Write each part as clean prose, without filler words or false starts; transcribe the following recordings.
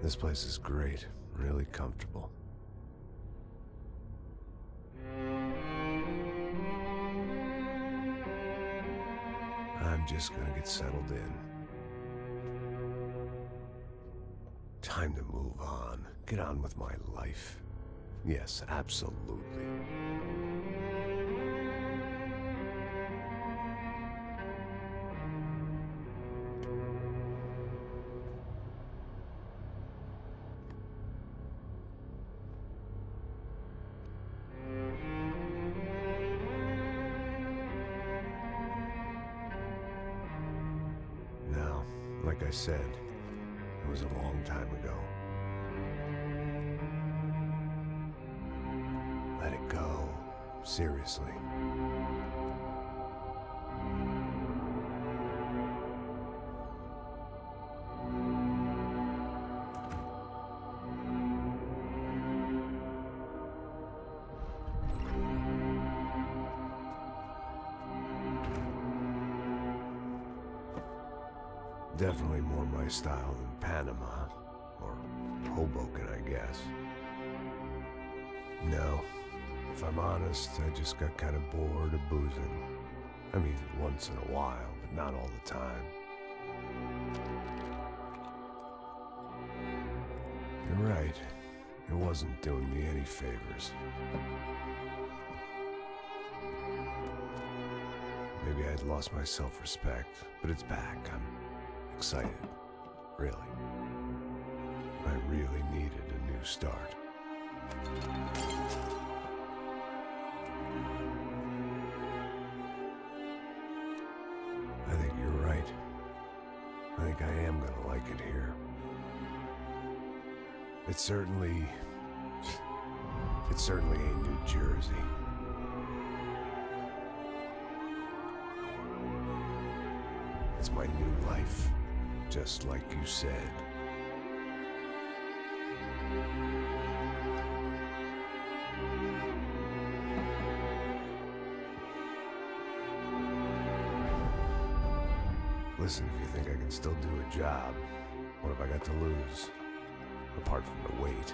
This place is great, really comfortable. I'm just gonna get settled in. Time to move on. Get on with my life. Yes, absolutely. Now, like I said, it was a long time ago. Let it go. Seriously. Definitely more my style than Panama, or Hoboken, I guess. No, if I'm honest, I just got kind of bored of boozing. I mean, once in a while, but not all the time. You're right, it wasn't doing me any favors. Maybe I'd lost my self-respect, but it's back. I'm excited, really. I really needed a new start. I think you're right. I think I am gonna like it here. It certainly ain't New Jersey. It's my new life, just like you said. Listen, if you think I can still do a job, what have I got to lose? Apart from the weight.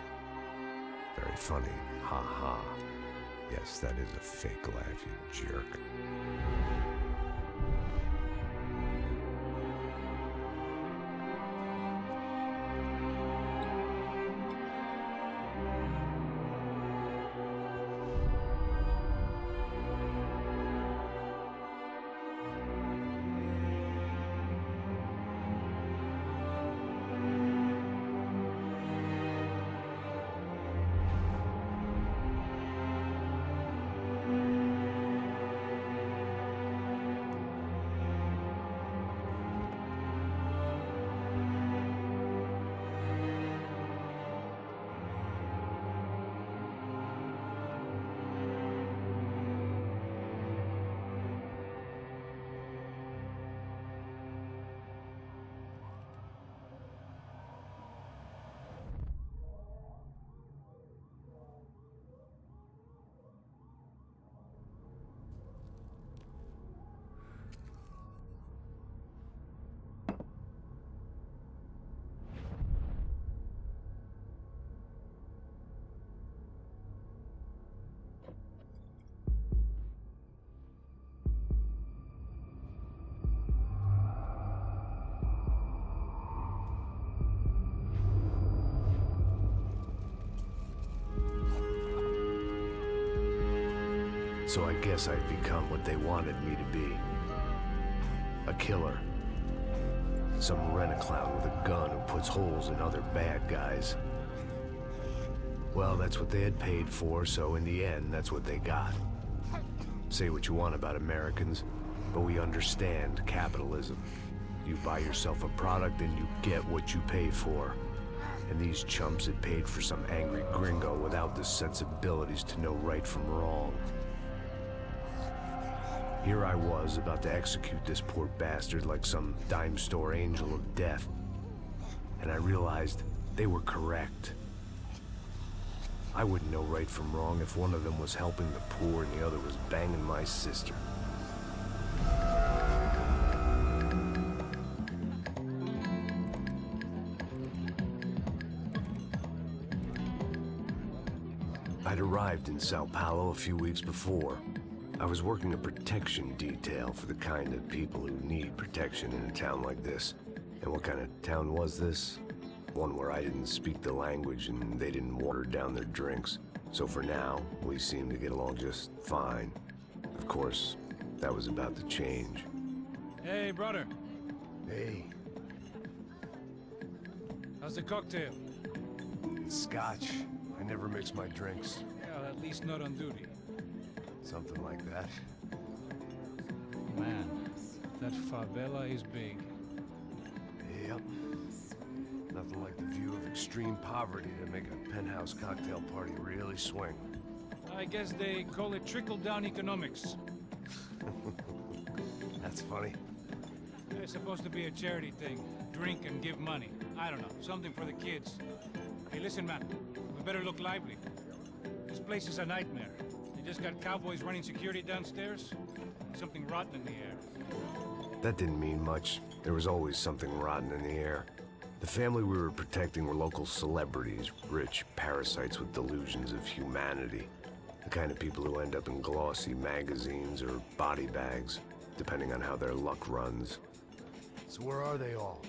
Very funny. Ha ha. Yes, that is a fake laugh, you jerk. So I guess I'd become what they wanted me to be. A killer. Some rent-a-clown with a gun who puts holes in other bad guys. Well, that's what they had paid for, so in the end, that's what they got. Say what you want about Americans, but we understand capitalism. You buy yourself a product and you get what you pay for. And these chumps had paid for some angry gringo without the sensibilities to know right from wrong. Here I was, about to execute this poor bastard like some dime store angel of death. And I realized they were correct. I wouldn't know right from wrong if one of them was helping the poor and the other was banging my sister. I'd arrived in Sao Paulo a few weeks before. I was working a protection detail for the kind of people who need protection in a town like this. And what kind of town was this? One where I didn't speak the language and they didn't water down their drinks. So for now, we seemed to get along just fine. Of course, that was about to change. Hey, brother. Hey. How's the cocktail? It's scotch. I never mix my drinks. Well, at least not on duty. Something like that. Man, that favela is big. Yep. Nothing like the view of extreme poverty to make a penthouse cocktail party really swing. I guess they call it trickle-down economics. That's funny. It's supposed to be a charity thing. Drink and give money. I don't know, something for the kids. Hey, listen, man. We better look lively. This place is a nightmare. They just got cowboys running security downstairs. Something rotten in the air. That didn't mean much. There was always something rotten in the air. The family we were protecting were local celebrities, rich parasites with delusions of humanity. The kind of people who end up in glossy magazines or body bags, depending on how their luck runs. So where are they all?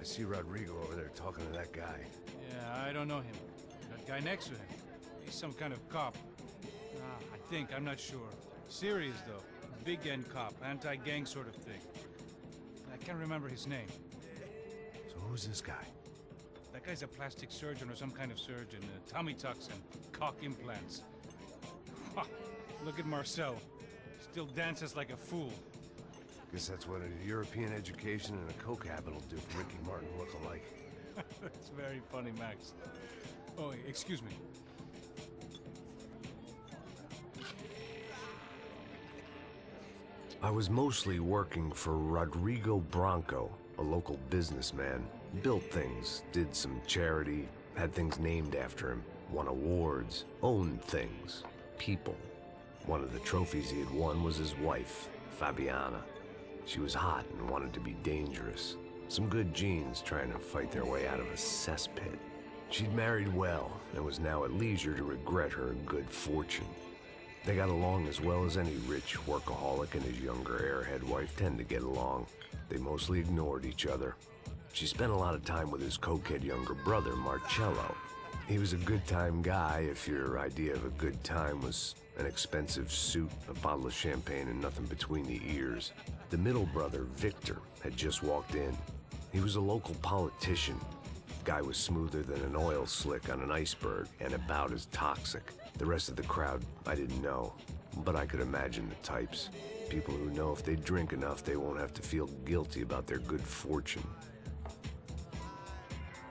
I see Rodrigo over there talking to that guy. Yeah, I don't know him. That guy next to him. He's some kind of cop. I think, I'm not sure. Serious, though. Big end cop, anti-gang sort of thing. I can't remember his name. So who's this guy? That guy's a plastic surgeon or some kind of surgeon. Tummy tucks and cock implants. Look at Marcel. Still dances like a fool. Guess that's what a European education and a coke habit will do for Ricky Martin look-alike. That's very funny, Max. Oh, excuse me. I was mostly working for Rodrigo Branco, a local businessman. Built things, did some charity, had things named after him, won awards, owned things, people. One of the trophies he had won was his wife, Fabiana. She was hot and wanted to be dangerous. Some good genes trying to fight their way out of a cesspit. She'd married well and was now at leisure to regret her good fortune. They got along as well as any rich workaholic and his younger airhead wife tend to get along. They mostly ignored each other. She spent a lot of time with his cokehead younger brother, Marcello. He was a good-time guy if your idea of a good time was an expensive suit, a bottle of champagne, and nothing between the ears. The middle brother, Victor, had just walked in. He was a local politician. Guy was smoother than an oil slick on an iceberg and about as toxic. The rest of the crowd, I didn't know, but I could imagine the types. People who know if they drink enough, they won't have to feel guilty about their good fortune.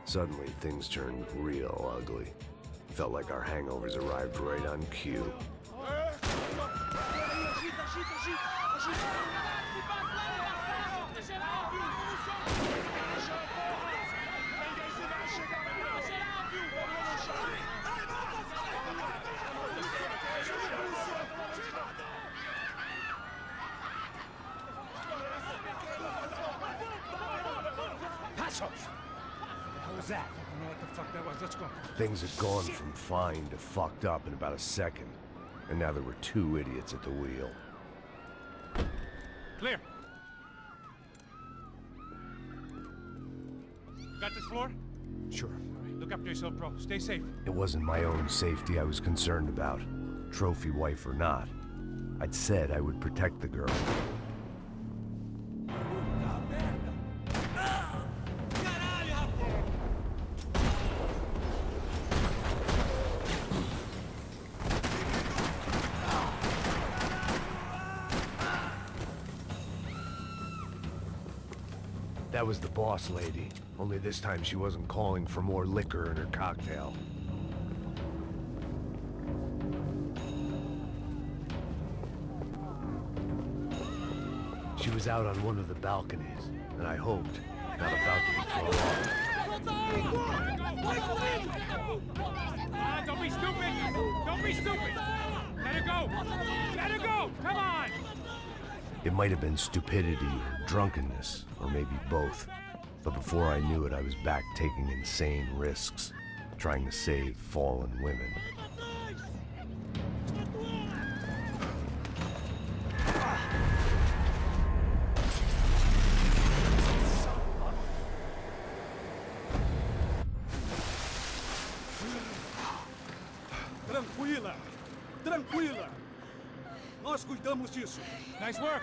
Suddenly, things turned real ugly. Felt like our hangovers arrived right on cue. That? I don't know what the fuck that was. Let's go. Things had gone from fine to fucked up in about a second, and now there were two idiots at the wheel. Clear. Got this floor? Sure. All right, look after yourself, bro. Stay safe. It wasn't my own safety I was concerned about, trophy wife or not. I'd said I would protect the girl. That was the boss lady, only this time she wasn't calling for more liquor in her cocktail. She was out on one of the balconies, and I hoped, not about to be thrown off. Don't be stupid! Don't be stupid! Let her go! Let her go! Come on! It might have been stupidity or drunkenness, or maybe both. But before I knew it, I was back taking insane risks, trying to save fallen women. Tranquila! Tranquila! Nós cuidamos disso. Nice work.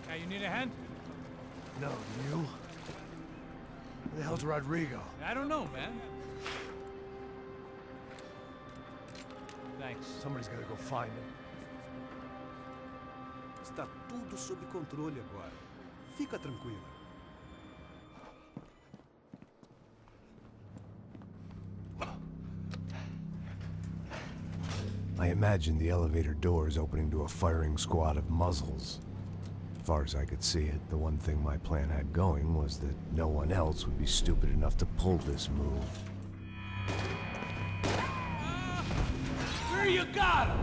Hey, you need a hand? No, you? Where the hell's Rodrigo? I don't know, man. Thanks. Somebody's gotta go find him. Está tudo sob controle agora. Fica tranquila. I imagine the elevator door is opening to a firing squad of muzzles. As far as I could see it, the one thing my plan had going was that no one else would be stupid enough to pull this move. Where you got him?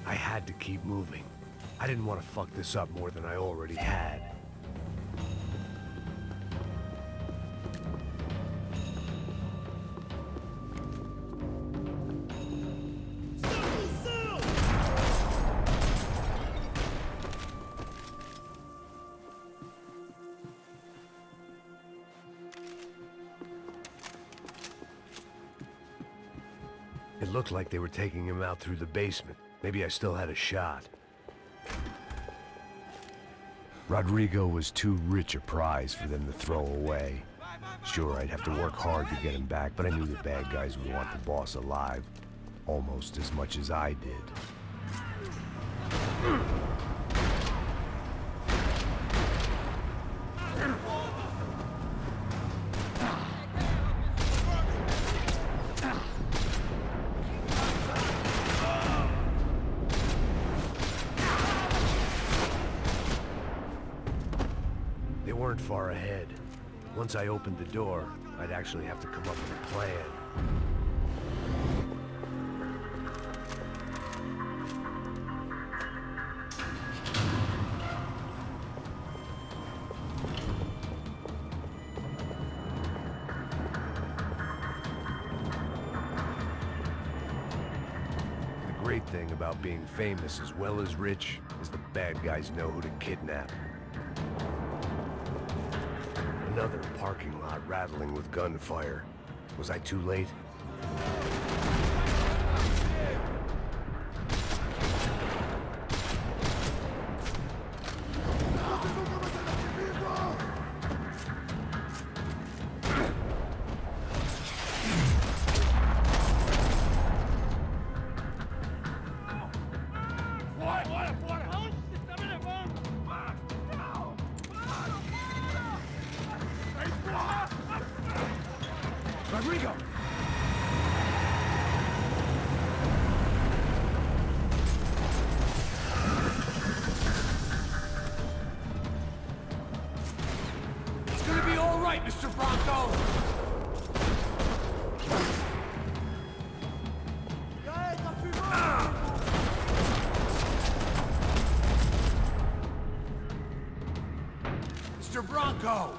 I had to keep moving. I didn't want to fuck this up more than I already had. It looked like they were taking him out through the basement. Maybe I still had a shot. Rodrigo was too rich a prize for them to throw away. Sure, I'd have to work hard to get him back, but I knew the bad guys would want the boss alive almost as much as I did. They weren't far ahead. Once I opened the door, I'd actually have to come up with a plan. The great thing about being famous as well as rich is the bad guys know who to kidnap. Another parking lot rattling with gunfire. Was I too late? Rodrigo! It's gonna be all right, Mr. Bronco! Mr. Bronco!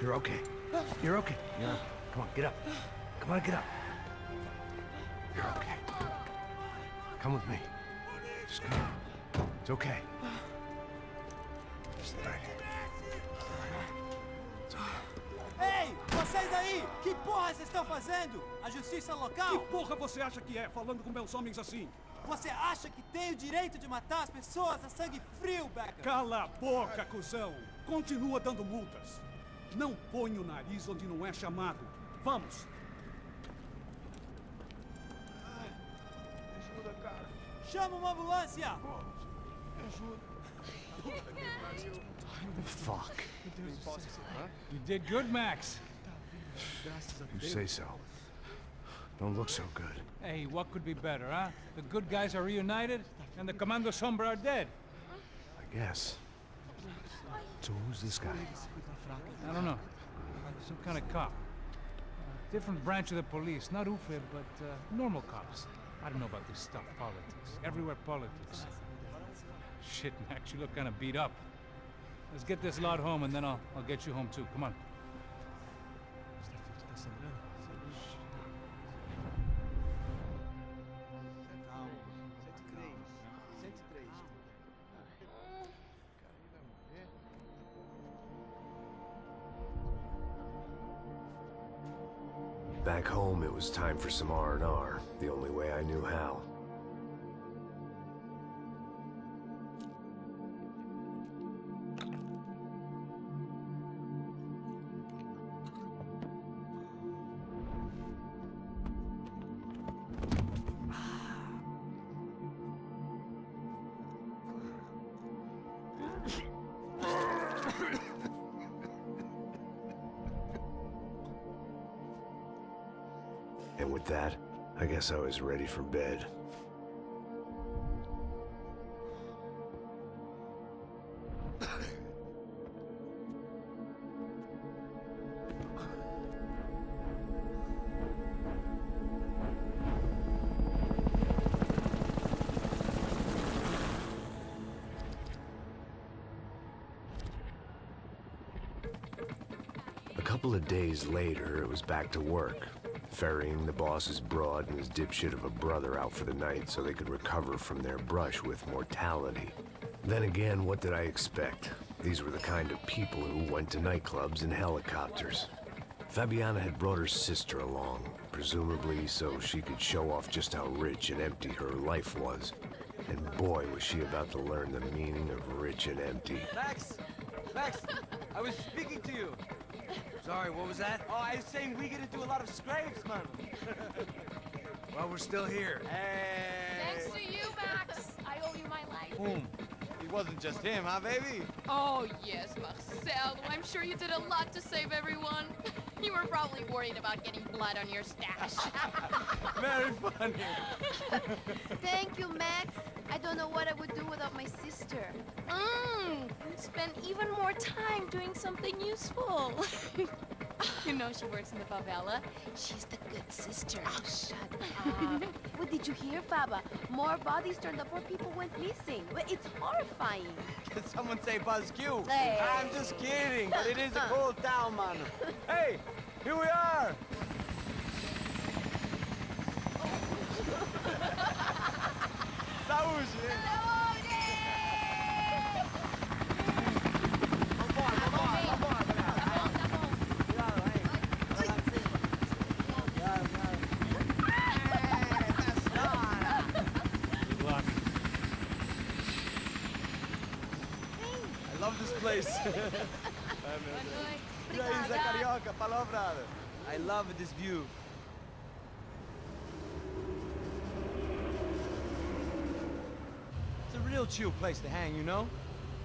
You're okay. You're okay. Yeah. Come on, get up. Come on, get up. You're okay. Come with me. Just come on. It's okay. Just right here. It's okay. Ei, vocês aí! Que porra vocês estão fazendo? A justiça Que local? porra você acha que é, falando com meus homens assim? Você acha que tem o direito de matar as pessoas a sangue frio, Becker? Cala a boca, cuzão! Continua dando multas. Não põe o nariz onde não é chamado. Vamos! Ajuda, cara. Chama uma ambulância! Me ajuda. Puta que pariu. Fuck. You did good, Max. You say so. Don't look so good. Hey, what could be better, huh? The good guys are reunited, and the Commando Sombra are dead. I guess. So who's this guy? I don't know. Some kind of cop. Different branch of the police. Not UFE, but normal cops. I don't know about this stuff, politics. Everywhere politics. Shit, Max, you look kind of beat up. Let's get this lot home, and then I'll get you home too. Come on. Back home, it was time for some R&R, the only way I knew how. And with that, I guess I was ready for bed. A couple of days later, it was back to work. Ferrying the boss's broad and his dipshit of a brother out for the night so they could recover from their brush with mortality. Then again, what did I expect? These were the kind of people who went to nightclubs in helicopters. Fabiana had brought her sister along, presumably so she could show off just how rich and empty her life was. And boy, was she about to learn the meaning of rich and empty. Max! Max! I was speaking to you! Sorry, what was that? Oh, I was saying we gotta do a lot of scrapes, man. Well, we're still here. Hey! Thanks to you, Max. I owe you my life. Boom. It wasn't just him, huh, baby? Oh, yes, Marcel. I'm sure you did a lot to save everyone. You were probably worried about getting blood on your stash. Very funny. Thank you, Max. I don't know what I would do without my sister. Spend even more time doing something useful. You know she works in the favela. She's the good sister. Oh, shut up. What did you hear, Faba? More bodies turned up where people went missing. It's horrifying. Can someone say Buzz Q? Hey. I'm just kidding, but it is a cool town, man. Hey, here we are. Saúde. I love this place. Carioca, palavra. I love this view. It's a real chill place to hang, you know?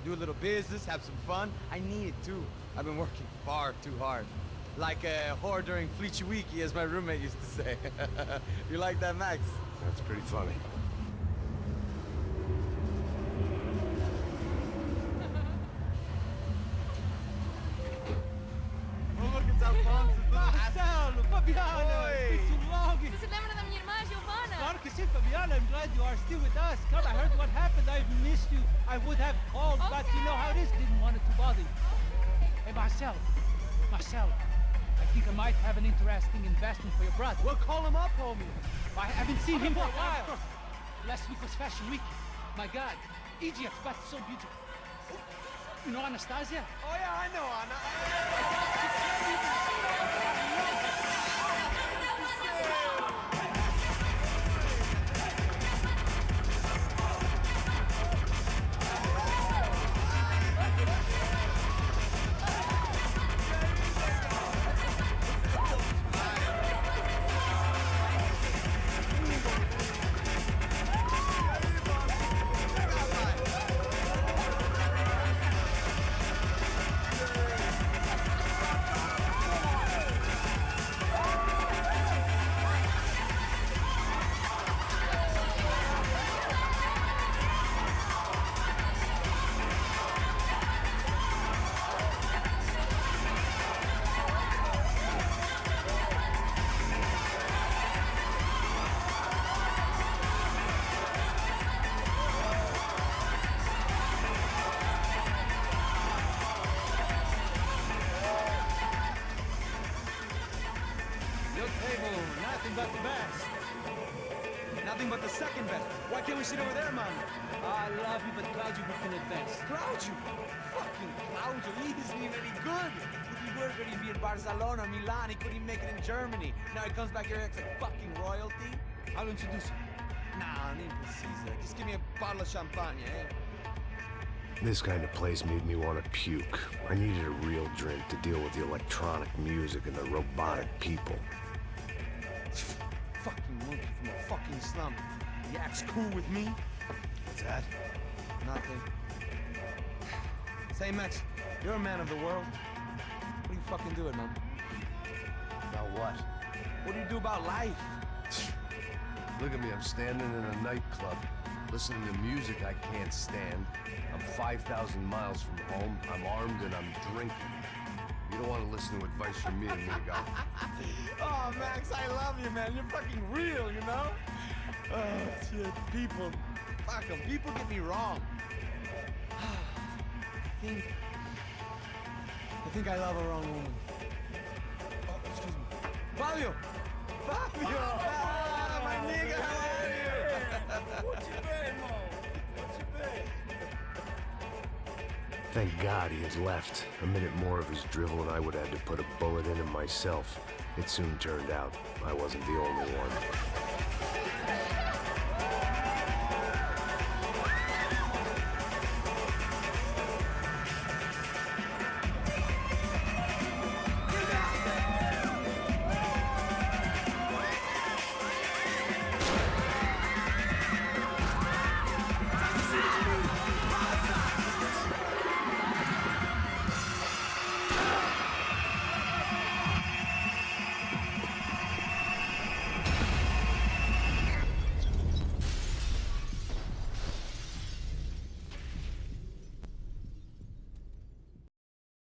Do a little business, have some fun. I need it too. I've been working far too hard. Like a whore during Fleechy Weeky, as my roommate used to say. You like that, Max? That's pretty funny. Marcelo, Fabiana, Oi. it's too long. Você se lembra da minha irmã, Giovanna? Claro que sim, Fabiana. I'm glad you are still with us. Come, I heard what happened. I've missed you. I would have called, but you know how it is. Didn't want it to bother you. Hey, Marcelo, I think I might have an interesting investment for your brother. Well, call him up, homie. I haven't seen him for a while. Last week was Fashion Week. My God, Egypt, but so beautiful. You know Anastasia? Oh yeah, I know Anna. nothing but the second best. Why can't we sit over there, man? I love you, but Claudio booked in advance. Claudio? Fucking Claudio, he isn't even any good. If he were good, he'd be in Barcelona, Milan, he couldn't even make it in Germany. Now he comes back here and acts like fucking royalty. I'll introduce you. Nah, nem precisa. Just give me a bottle of champagne, eh? This kind of place made me want to puke. I needed a real drink to deal with the electronic music and the robotic people. Fucking monkey from a fucking slum. He acts cool with me. What's that? Nothing. Say, Max, you're a man of the world. What do you fucking do it, man? About what? What do you do about life? Look at me, I'm standing in a nightclub, listening to music I can't stand. I'm 5,000 miles from home, I'm armed and I'm drinking. You don't want to listen to advice from me, amigo. Oh, Max, I love you, man. You're fucking real, you know? Oh, shit. People. Fuck them. People get me wrong. I think I love a wrong woman. Oh, excuse me. Fabio! Fabio! Ah, my nigga, how are you? What you been, Mo? What you been? Thank God he had left. A minute more of his drivel and I would have had to put a bullet in him myself. It soon turned out I wasn't the only one.